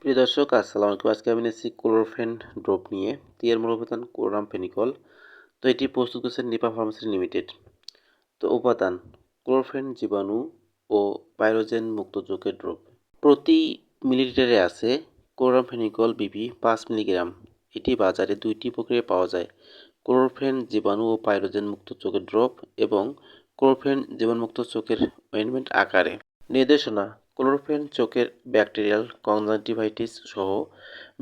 প্রিয় দর্শক, আসসালামু আলাইকুম। আজকে আমি নিচ্ছি ক্লোরোফেন ড্রপ নিয়ে। এর মূল উপাদান ক্লোরামফেনিকল। তো এটি প্রস্তুত করছে নিপা ফার্মাসি লিমিটেড। তো উপাদান ক্লোরোফেন জীবাণু ও পাইরোজেন মুক্ত যৌগের ড্রপ। প্রতি মিলিলিটারে আছে ক্লোরামফেনিকল বিপি 5 মিলিগ্রাম। এটি বাজারে দুইটি প্রক্রিয়ায় পাওয়া যায়: ক্লোরোফেন জীবাণু ও পাইরোজেন মুক্ত চোখের ড্রপ এবং ক্লোরোফেন জীবাণুমুক্ত চোখের অয়েন্টমেন্ট আকারে। নির্দেশনা: ক্লোরোফেন চোখের ব্যাকটেরিয়াল কনজাংটিভাইটিস সহ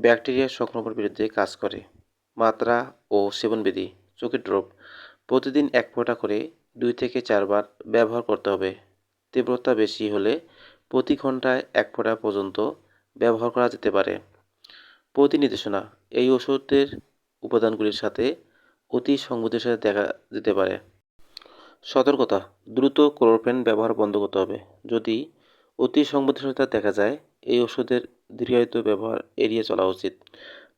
ব্যাকটেরিয়ার সংক্রমণের বিরুদ্ধে কাজ করে। মাত্রা ও সেবনবিধি: চোখের ড্রপ প্রতিদিন 1 ফোঁটা করে 2 থেকে 4 বার ব্যবহার করতে হবে। তীব্রতা বেশি হলে প্রতি ঘন্টায় 1 ফোঁটা পর্যন্ত ব্যবহার করা যেতে পারে। প্রতি নির্দেশনা: এই ওষুধের উপাদানগুলির সাথে অতি সংবেদনশীল দেখা যেতে পারে। সতর্কতা: দ্রুত ক্লোরোফেন ব্যবহার বন্ধ করতে হবে। যদি অতি সংবেদনশীলতা দেখা যায়, এই ওষুধের দীর্ঘায়িত ব্যবহার এড়িয়ে চলা উচিত।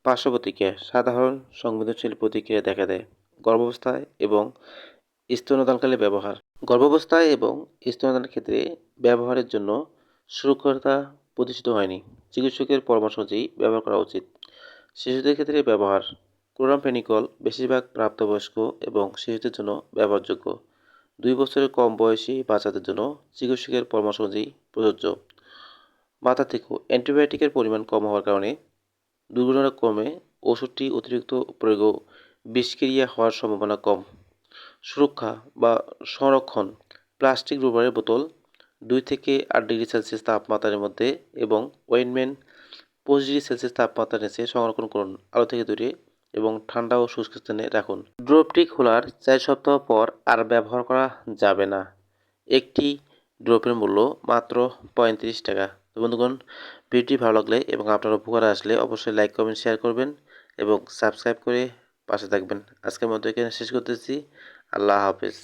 পার্শ্ব প্রতিক্রিয়া: সাধারণ সংবেদনশীল প্রতিক্রিয়া দেখা দেয় গর্ভাবস্থায় এবং স্তন্যদানকালে ব্যবহার। গর্ভাবস্থায় এবং স্তন্যদানের ক্ষেত্রে ব্যবহারের জন্য সুরক্ষিততা প্রতিষ্ঠিত হয়নি। চিকিৎসকের পরামর্শ অনুযায়ী ব্যবহার করা উচিত। শিশুদের ক্ষেত্রে ব্যবহার: ক্লোরামফেনিকল বেশিরভাগ প্রাপ্তবয়স্ক এবং শিশুদের জন্য ব্যবহারযোগ্য। 2 বছরের কম বয়সী বাচ্চাদের জন্য চিকিৎসকের পরামর্শ অনুযায়ী প্রযোজ্য। মাথা থেকে অ্যান্টিবায়োটিকের পরিমাণ কম হওয়ার কারণে দুর্ঘটনা কমে। ওষুধটি অতিরিক্ত প্রয়োগেও বিষক্রিয়া হওয়ার সম্ভাবনা কম। সুরক্ষা বা সংরক্ষণ: প্লাস্টিক রবারের বোতল 2 থেকে 8 ডিগ্রি সেলসিয়াস তাপমাত্রার মধ্যে এবং অয়েন্টমেন্ট 25 ডিগ্রি সেলসিয়াস তাপমাত্রার নিচে সংরক্ষণ করুন। আলো থেকে দূরে এবং ঠান্ডা ও শুষ্ক স্থানে রাখুন। ড্রপটি খোলার 4 সপ্তাহ পর আর ব্যবহার করা যাবে না। একটি ড্রপের মূল্য মাত্র 35 টাকা। তো বন্ধুগণ, ভিডিওটি ভালো লাগলে এবং আপনার উপকারে আসলে অবশ্যই লাইক, কমেন্ট, শেয়ার করবেন এবং সাবস্ক্রাইব করে পাশে থাকবেন। আজকের মতো এখানে শেষ করতেছি। আল্লাহ হাফেজ।